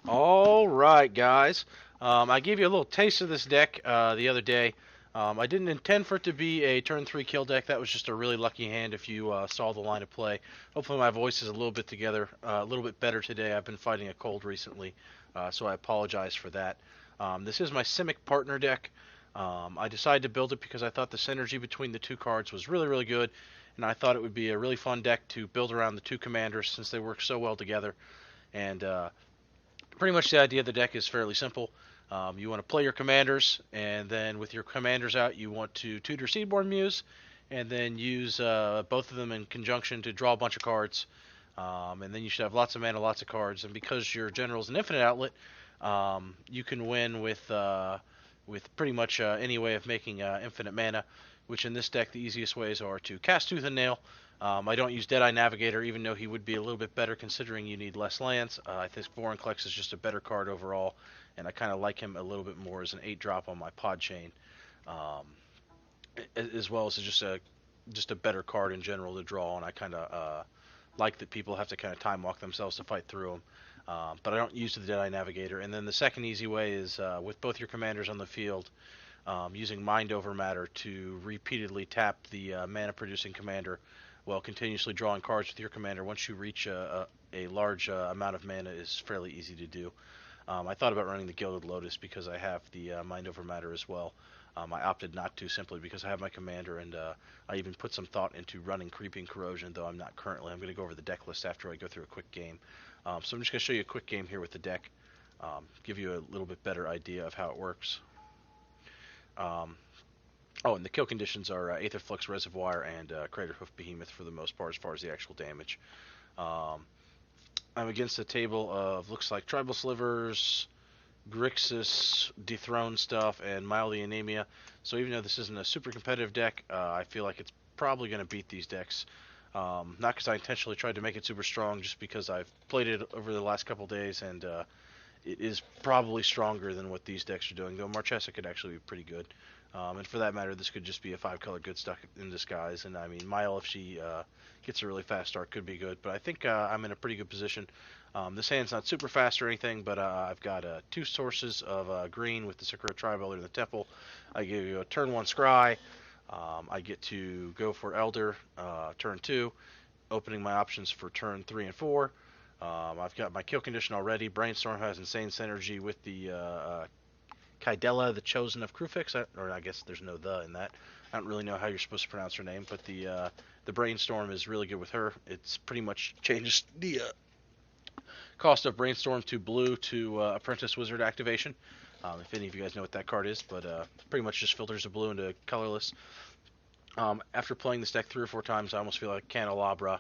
All right, guys. I gave you a little taste of this deck the other day. I didn't intend for it to be a turn 3 kill deck. That was just a really lucky hand if you saw the line of play. Hopefully my voice is a little bit together, a little bit better today. I've been fighting a cold recently, so I apologize for that. This is my Simic partner deck. I decided to build it because I thought the synergy between the two cards was really, really good, and I thought it would be a really fun deck to build around the two commanders since they work so well together. And pretty much the idea of the deck is fairly simple. You want to play your commanders, and then with your commanders out, you want to tutor Seedborn Muse, and then use both of them in conjunction to draw a bunch of cards. And then you should have lots of mana, lots of cards. And because your general is an infinite outlet, you can win with pretty much any way of making infinite mana. Which in this deck, the easiest ways are to cast Tooth and Nail. I don't use Deadeye Navigator, even though he would be a little bit better considering you need less lands. I think Vorinclex is just a better card overall, and I kind of like him a little bit more as an 8-drop on my pod chain, um, as well as just a better card in general to draw. And I kind of like that people have to kind of time walk themselves to fight through them. But I don't use the Deadeye Navigator. And then the second easy way is with both your commanders on the field, using Mind Over Matter to repeatedly tap the mana producing commander while continuously drawing cards with your commander. Once you reach a large amount of mana, is fairly easy to do. I thought about running the Gilded Lotus because I have the Mind Over Matter as well. I opted not to simply because I have my commander, and I even put some thought into running Creeping Corrosion, though I'm not currently. I'm going to go over the deck list after I go through a quick game. So I'm just going to show you a quick game here with the deck, give you a little bit better idea of how it works. Um, oh, and the kill conditions are Aetherflux Reservoir and Craterhoof Behemoth for the most part as far as the actual damage. Um, I'm against a table of looks like Tribal Slivers, Grixis, Dethroned stuff, and Mildly Anemia. So even though this isn't a super competitive deck, I feel like it's probably going to beat these decks. Not because I intentionally tried to make it super strong, just because I've played it over the last couple days, and it is probably stronger than what these decks are doing, though Marchesa could actually be pretty good. And for that matter, this could just be a 5-color good stuck in disguise. And I mean, Mile, if she gets a really fast start, could be good. But I think I'm in a pretty good position. This hand's not super fast or anything, but I've got 2 sources of green with the Sakura Tribe Elder in the Temple. I give you a turn 1 Scry. I get to go for Elder turn 2, opening my options for turn 3 and 4. I've got my kill condition already. Brainstorm has insane synergy with the Kydella, the Chosen of Krufix, or I guess there's no the in that. I don't really know how you're supposed to pronounce her name, but the Brainstorm is really good with her. It's pretty much changes the cost of Brainstorm to blue to Apprentice Wizard activation. If any of you guys know what that card is, but pretty much just filters a blue into colorless. After playing this deck 3 or 4 times, I almost feel like Candelabra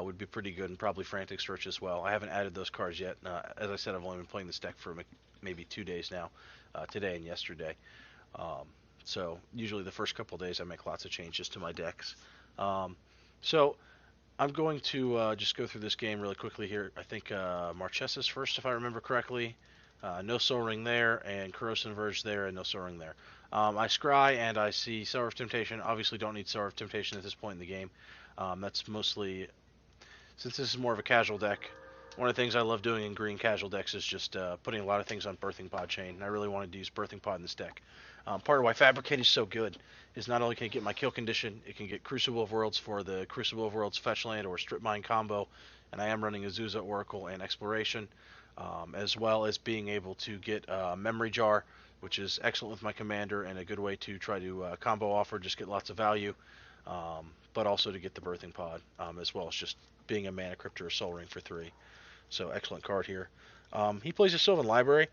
would be pretty good, and probably Frantic Search as well. I haven't added those cards yet. As I said, I've only been playing this deck for maybe 2 days now, today and yesterday. So usually the first couple of days I make lots of changes to my decks. So I'm going to just go through this game really quickly here. I think Marchesa's first, if I remember correctly. No Soul Ring there, and Corrosive Verge there, and no Soul Ring there. I scry and I see Sour of Temptation. Obviously don't need Sour of Temptation at this point in the game. That's mostly, since this is more of a casual deck, one of the things I love doing in green casual decks is just putting a lot of things on Birthing Pod chain, and I really wanted to use Birthing Pod in this deck. Part of why Fabricate is so good is not only can it get my kill condition, it can get Crucible of Worlds for the Crucible of Worlds fetch land or Strip Mine combo, and I am running Azusa Oracle and Exploration, as well as being able to get Memory Jar, which is excellent with my commander and a good way to try to combo offer, just get lots of value, but also to get the Birthing Pod, as well as just being a Mana Crypt or a Soul Ring for 3. So excellent card here. He plays a Sylvan Library,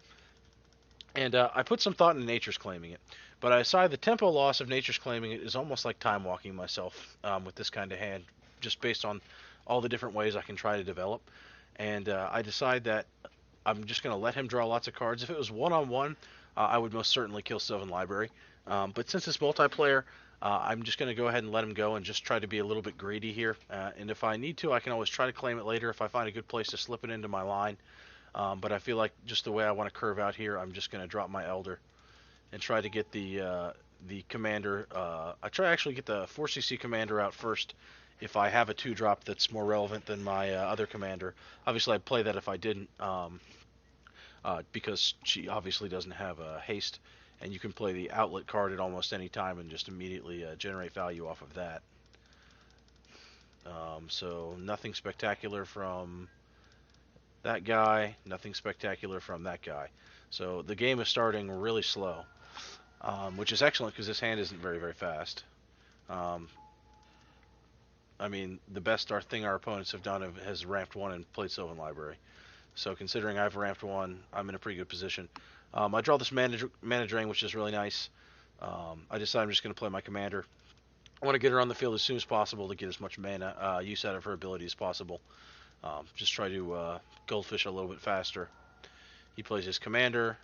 and I put some thought into Nature's Claiming it. But I decided the tempo loss of Nature's Claiming it is almost like time walking myself with this kind of hand, just based on all the different ways I can try to develop. And I decide that I'm just going to let him draw lots of cards. If it was one-on-one, I would most certainly kill Sylvan Library. But since it's multiplayer, I'm just going to go ahead and let him go and just try to be a little bit greedy here. And if I need to, I can always try to claim it later if I find a good place to slip it into my line. But I feel like just the way I want to curve out here, I'm just going to drop my Elder and try to get the commander. I try to actually get the 4CC commander out first if I have a 2-drop that's more relevant than my other commander. Obviously, I'd play that if I didn't. because she obviously doesn't have haste, and you can play the outlet card at almost any time and just immediately generate value off of that. So nothing spectacular from that guy, nothing spectacular from that guy. So the game is starting really slow, which is excellent because this hand isn't very, very fast. Um, I mean, the best thing our opponents have done has ramped one and played Sylvan Library. So considering I've ramped one, I'm in a pretty good position. I draw this mana drain, which is really nice. I decide I'm just going to play my commander. I want to get her on the field as soon as possible to get as much mana use out of her ability as possible. Just try to goldfish a little bit faster. He plays his commander.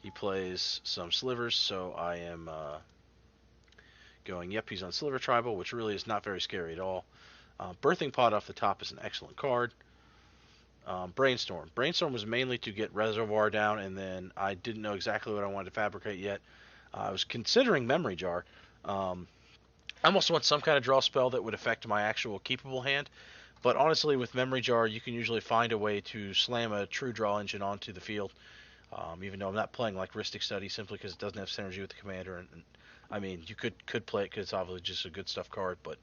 He plays some slivers, so I am going, yep, he's on Sliver Tribal, which really is not very scary at all. Birthing Pod off the top is an excellent card. Brainstorm. Brainstorm was mainly to get Reservoir down, and then I didn't know exactly what I wanted to fabricate yet. I was considering Memory Jar. I almost want some kind of draw spell that would affect my actual keepable hand, but honestly, with Memory Jar, you can usually find a way to slam a true draw engine onto the field, even though I'm not playing like Rhystic Study simply because it doesn't have synergy with the commander. And I mean, you could play it because it's obviously just a good stuff card, but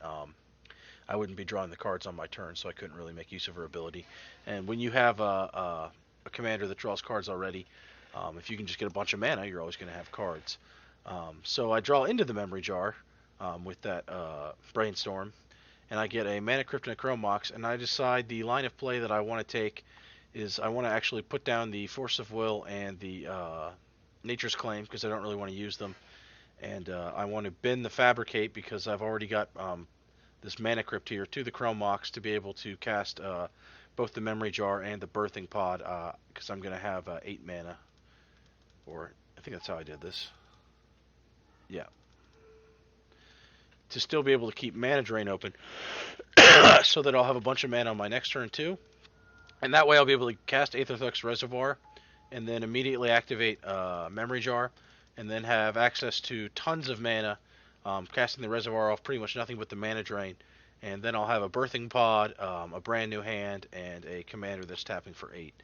I wouldn't be drawing the cards on my turn, so I couldn't really make use of her ability. And when you have a commander that draws cards already, if you can just get a bunch of mana, you're always going to have cards. So I draw into the Memory Jar with that Brainstorm, and I get a Mana Crypt and a Chrome Mox, and I decide the line of play that I want to take is I want to actually put down the Force of Will and the Nature's Claim because I don't really want to use them. And I want to bend the Fabricate because I've already got this Mana Crypt here to the Chrome Mox to be able to cast both the Memory Jar and the Birthing Pod because I'm going to have 8 mana. Or, I think that's how I did this. Yeah. To still be able to keep Mana Drain open so that I'll have a bunch of mana on my next turn too. And that way I'll be able to cast Aetherthux Reservoir and then immediately activate Memory Jar and then have access to tons of mana, casting the Reservoir off pretty much nothing but the Mana Drain. And then I'll have a Birthing Pod, a brand new hand, and a commander that's tapping for 8.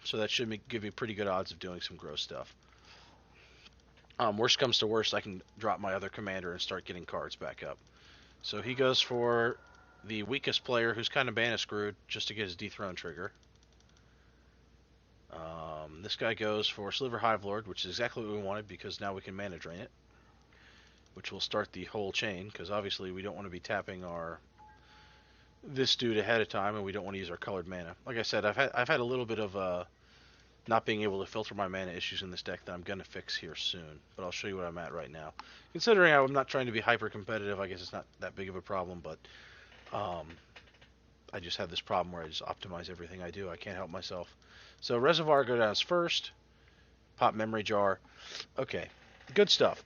So that should give me pretty good odds of doing some gross stuff. Worst comes to worst, I can drop my other commander and start getting cards back up. So he goes for the weakest player, who's kind of mana screwed, just to get his dethrone trigger. This guy goes for Sliver Hive Lord, which is exactly what we wanted because now we can mana drain it, which will start the whole chain because obviously we don't want to be tapping this dude ahead of time, and we don't want to use our colored mana. Like I said, I've had a little bit of not being able to filter my mana issues in this deck that I'm going to fix here soon, but I'll show you what I'm at right now. Considering I'm not trying to be hyper competitive, I guess it's not that big of a problem, but I just have this problem where I just optimize everything I do. I can't help myself. So Reservoir go down first, pop Memory Jar. Okay, good stuff.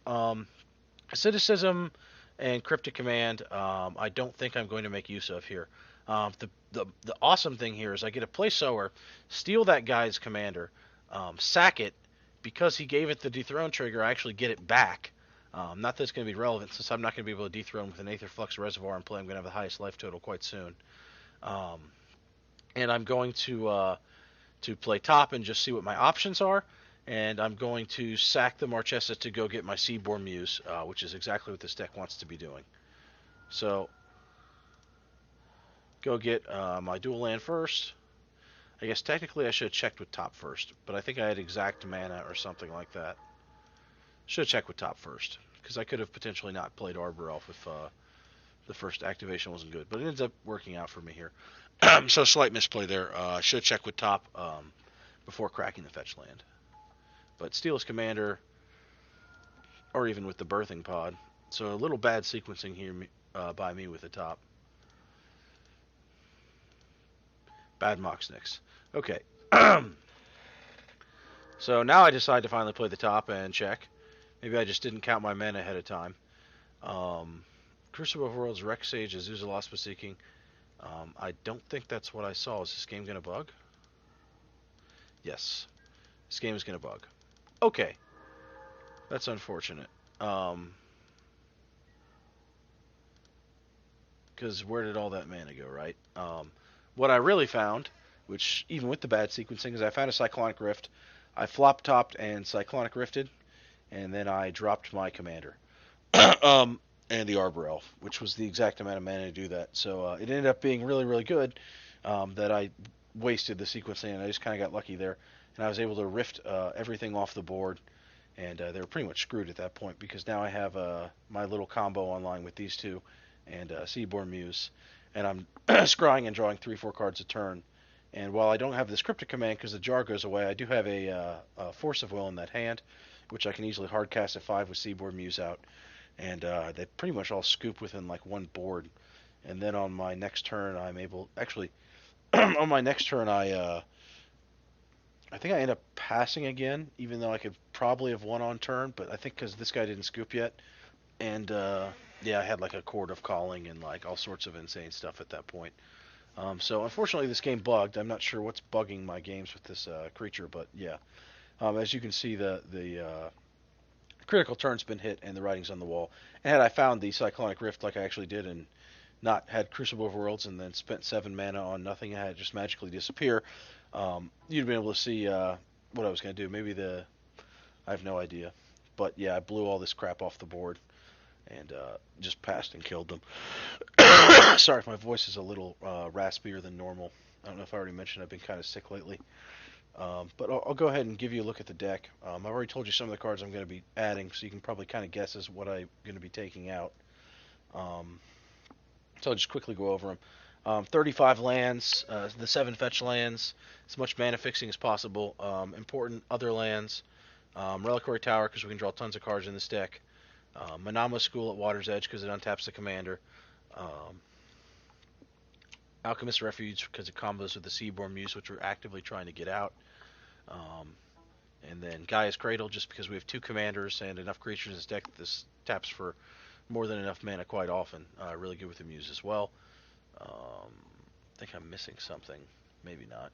Asceticism and Cryptic Command, I don't think I'm going to make use of here. The awesome thing here is I get a Play Sower, steal that guy's commander, sack it. Because he gave it the dethrone trigger, I actually get it back. Not that it's going to be relevant since I'm not going to be able to dethrone with an Aetherflux Reservoir and play. I'm going to have the highest life total quite soon. And I'm going to play top and just see what my options are. And I'm going to sack the Marchesa to go get my Seedborn Muse, which is exactly what this deck wants to be doing. So, go get my dual land first. I guess technically I should have checked with top first, but I think I had exact mana or something like that. Should have checked with top first, because I could have potentially not played Arbor Elf if the first activation wasn't good, but it ends up working out for me here. So slight misplay there. Should have checked with top before cracking the fetch land. But steal his commander, or even with the Birthing Pod. So a little bad sequencing here by me with the top. Bad Moxnix. Okay. So now I decide to finally play the top and check. Maybe I just didn't count my mana ahead of time. Crucible of Worlds, Rex Sage, Azusa Lost Seeking. I don't think that's what I saw. Is this game going to bug? Yes. This game is going to bug. Okay. That's unfortunate. Because where did all that mana go, right? What I really found, which even with the bad sequencing, is I found a Cyclonic Rift, I flop topped and Cyclonic Rifted, and then I dropped my commander, and the Arbor Elf, which was the exact amount of mana to do that. So it ended up being really, really good. That I wasted the sequencing, and I just kind of got lucky there, and I was able to rift everything off the board, and they were pretty much screwed at that point because now I have my little combo online with these two, and Seaborn Muse, and I'm scrying and drawing 3-4 cards a turn. And while I don't have this Cryptic Command because the jar goes away, I do have a Force of Will in that hand, which I can easily hard cast at 5 with Seaborn Muse out, and they pretty much all scoop within like one board. And then on my next turn, I'm able actually on my next turn I think I end up passing again, even though I could probably have won on turn, but I think because this guy didn't scoop yet, and yeah, I had like a Chord of Calling and like all sorts of insane stuff at that point. So unfortunately, this game bugged. I'm not sure what's bugging my games with this creature, but yeah, as you can see, the critical turn's been hit and the writing's on the wall. And had I found the Cyclonic Rift like I actually did and not had Crucible of Worlds and then spent 7 mana on nothing and had it just magically disappear, you'd been able to see what I was going to do. I have no idea. But yeah, I blew all this crap off the board and just passed and killed them. Sorry if my voice is a little raspier than normal. I don't know if I already mentioned I've been kind of sick lately. But I'll go ahead and give you a look at the deck. I've already told you some of the cards I'm going to be adding, so you can probably kind of guess as what I'm going to be taking out. So I'll just quickly go over them. 35 lands, the 7 fetch lands, as much mana fixing as possible. Important other lands, Reliquary Tower because we can draw tons of cards in this deck. Manama School at Water's Edge because it untaps the commander. Alchemist Refuge because it combos with the Seaborn Muse, which we're actively trying to get out. And then Gaia's Cradle just because we have 2 commanders and enough creatures in this deck that this taps for more than enough mana quite often. Really good with the Muse as well. I think I'm missing something. Maybe not.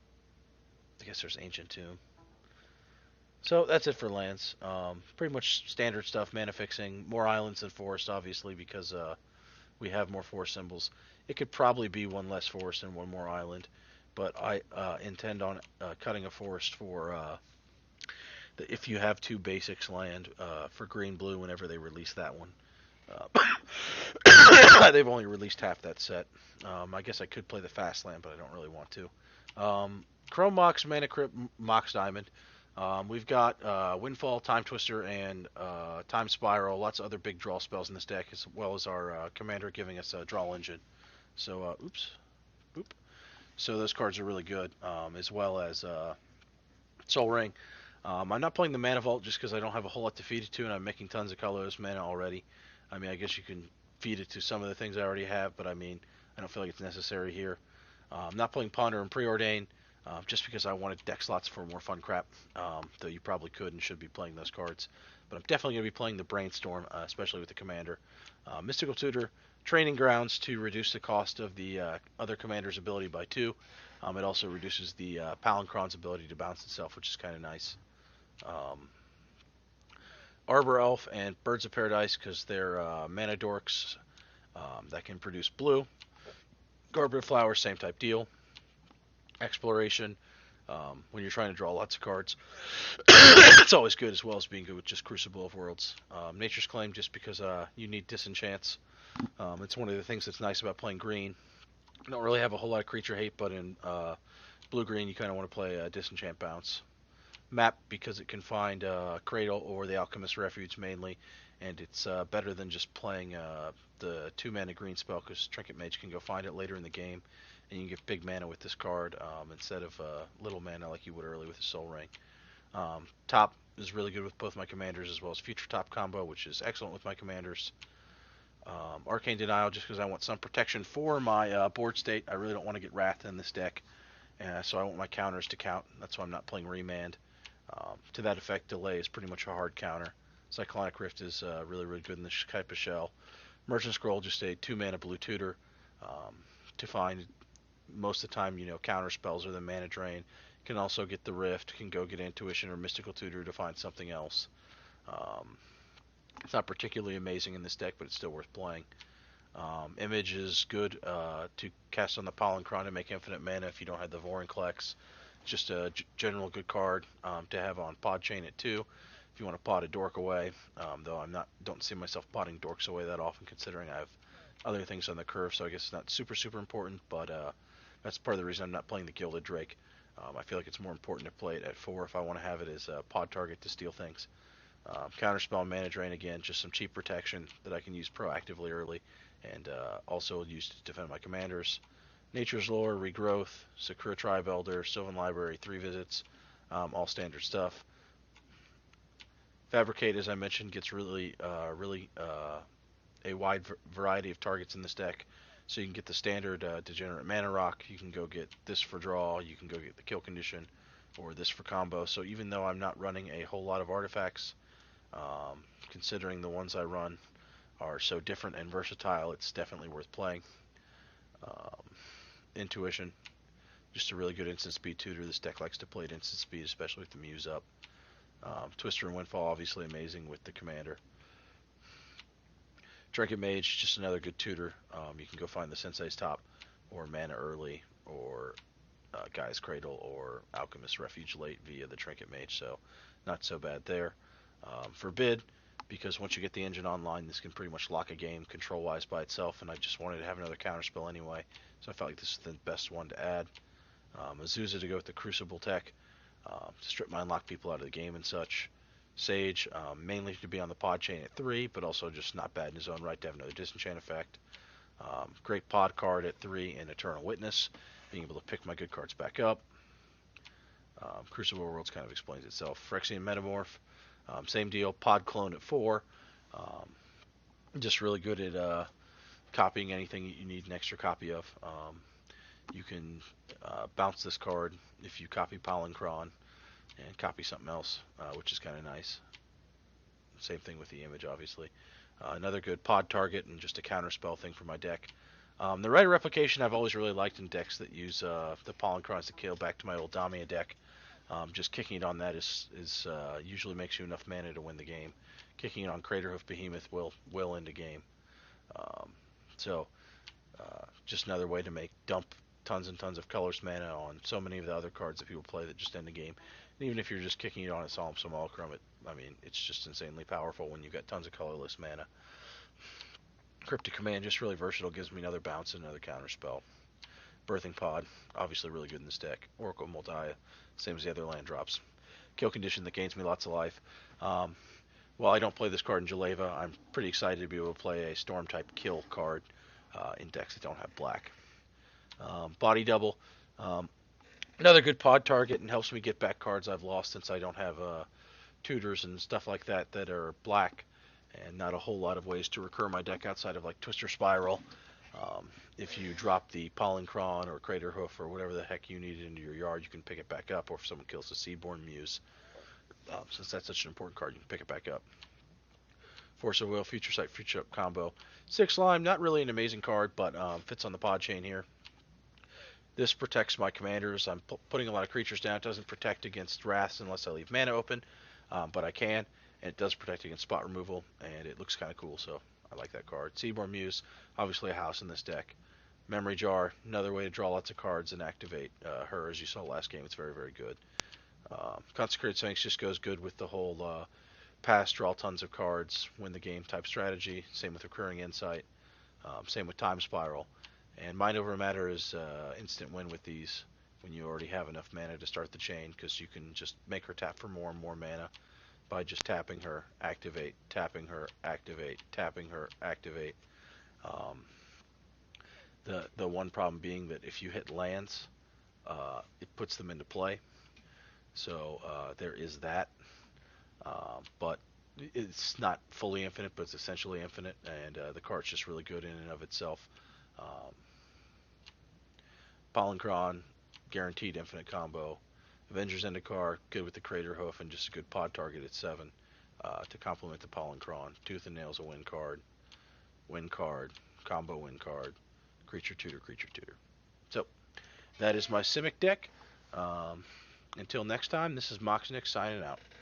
I guess there's Ancient Tomb. So that's it for lands. Pretty much standard stuff, mana fixing. More islands than forest, obviously, because we have more forest symbols. It could probably be 1 less forest and 1 more island, but I intend on cutting a forest for if you have 2 basics land for green-blue whenever they release that one. They've only released half that set. I guess I could play the fast land, but I don't really want to. Chrome Mox, Mana Crypt, Mox Diamond. We've got Windfall, Time Twister, and Time Spiral. Lots of other big draw spells in this deck, as well as our commander giving us a draw engine. So, So those cards are really good, as well as Soul Ring. I'm not playing the Mana Vault just because I don't have a whole lot to feed it to, and I'm making tons of colorless mana already. I mean, I guess you can feed it to some of the things I already have, but I mean, I don't feel like it's necessary here. I'm not playing Ponder and Preordain, just because I wanted deck slots for more fun crap, though you probably could and should be playing those cards. But I'm definitely going to be playing the Brainstorm, especially with the Commander. Mystical Tutor, Training Grounds to reduce the cost of the other Commander's ability by 2. It also reduces the Palancron's ability to bounce itself, which is kind of nice. Arbor Elf and Birds of Paradise because they're mana dorks that can produce blue. Garbage Flower, same type deal. Exploration, when you're trying to draw lots of cards. It's always good, as well as being good with just Crucible of Worlds. Nature's Claim, just because you need disenchants. It's one of the things that's nice about playing green. I don't really have a whole lot of creature hate, but in blue-green, you kind of want to play Disenchant Bounce. Map, because it can find Cradle or the Alchemist Refuge mainly, and it's better than just playing the 2-mana green spell, because Trinket Mage can go find it later in the game, and you can get big mana with this card instead of little mana like you would early with the Soul Ring. Top is really good with both my commanders, as well as Future Top combo, which is excellent with my commanders. Arcane Denial, just because I want some protection for my board state. I really don't want to get Wrath in this deck, so I want my counters to count. That's why I'm not playing Remand. To that effect, Delay is pretty much a hard counter. Cyclonic Rift is really, really good in this type of shell. Merchant Scroll, just a 2-mana blue tutor to find most of the time, counter spells or the mana drain. Can also get the Rift, can go get Intuition or Mystical Tutor to find something else. It's not particularly amazing in this deck, but it's still worth playing. Image is good to cast on the Pollencron to make infinite mana if you don't have the Vorinclex. Just a general good card to have on Pod Chain at 2 if you want to pot a dork away. Though don't see myself potting dorks away that often, considering I have other things on the curve, so I guess it's not super important. But that's part of the reason I'm not playing the Gilded Drake. I feel like it's more important to play it at 4 if I want to have it as a pod target to steal things. Counterspell and Mana Drain again, just some cheap protection that I can use proactively early, and also use to defend my commanders. Nature's Lore, Regrowth, Sakura Tribe Elder, Sylvan Library, 3 visits, all standard stuff. Fabricate, as I mentioned, gets really a wide variety of targets in this deck. So you can get the standard Degenerate Mana Rock, you can go get this for draw, you can go get the kill condition, or this for combo. So even though I'm not running a whole lot of artifacts, considering the ones I run are so different and versatile, it's definitely worth playing. Intuition, just a really good instant speed tutor. This deck likes to play at instant speed, especially with the Muse up. Twister and Windfall, obviously amazing with the Commander. Trinket Mage, just another good tutor. You can go find the Sensei's Top, or Mana Early, or Guy's Cradle, or Alchemist Refuge late via the Trinket Mage, so not so bad there. Forbid, because once you get the engine online, this can pretty much lock a game control-wise by itself, and I just wanted to have another counterspell anyway, so I felt like this is the best one to add. Azusa to go with the Crucible tech, to strip mine, lock people out of the game and such. Sage, mainly to be on the pod chain at 3, but also just not bad in his own right to have another disenchant effect. Great pod card at 3 and Eternal Witness, being able to pick my good cards back up. Crucible Worlds kind of explains itself. Phyrexian Metamorph, same deal, pod clone at 4. Just really good at copying anything you need an extra copy of. You can bounce this card if you copy Pollencron and copy something else, which is kind of nice. Same thing with the image, obviously. Another good pod target and just a counterspell thing for my deck. The Rite of Replication I've always really liked in decks that use the Pollencrons to kill, back to my old Damia deck. Just kicking it on that is usually makes you enough mana to win the game. Kicking it on Craterhoof Behemoth will end the game. So just another way to dump tons and tons of colorless mana on so many of the other cards that people play that just end the game. And even if you're just kicking it on a Solemn Simulacrum, it's just insanely powerful when you've got tons of colorless mana. Cryptic Command, just really versatile, gives me another bounce and another counterspell. Birthing Pod, obviously really good in this deck. Oracle of Moldiah, same as the other land drops. Kill Condition that gains me lots of life. While I don't play this card in Jaleva, I'm pretty excited to be able to play a Storm type kill card in decks that don't have black. Body Double, another good pod target, and helps me get back cards I've lost since I don't have tutors and stuff like that that are black, and not a whole lot of ways to recur my deck outside of like Twister Spiral. If you drop the Pollencron or Craterhoof or whatever the heck you need into your yard, you can pick it back up, or if someone kills the Seedborn Muse, since that's such an important card, you can pick it back up. Force of Will, Future Sight, Future Up combo. 6 Lime, not really an amazing card, but fits on the pod chain here. This protects my commanders. I'm putting a lot of creatures down. It doesn't protect against wraths unless I leave mana open, but I can, and it does protect against spot removal, and it looks kind of cool, so I like that card. Seedborn Muse, obviously a house in this deck. Memory Jar, another way to draw lots of cards and activate her. As you saw last game, it's very, very good. Consecrated Sphinx just goes good with the whole pass, draw tons of cards, win the game type strategy. Same with Recurring Insight. Same with Time Spiral. And Mind Over Matter is instant win with these when you already have enough mana to start the chain, because you can just make her tap for more and more mana by just tapping her, activate, tapping her, activate, tapping her, activate. The one problem being that if you hit lands, it puts them into play. So there is that. But it's not fully infinite, but it's essentially infinite, and the card's just really good in and of itself. Pollencron, guaranteed infinite combo. Avengers Zendikar, good with the Craterhoof, and just a good pod target at 7 to complement the Pollencron. Tooth and Nail's a win card, combo win card, creature tutor, creature tutor. So that is my Simic deck. Until next time, this is Moxnick signing out.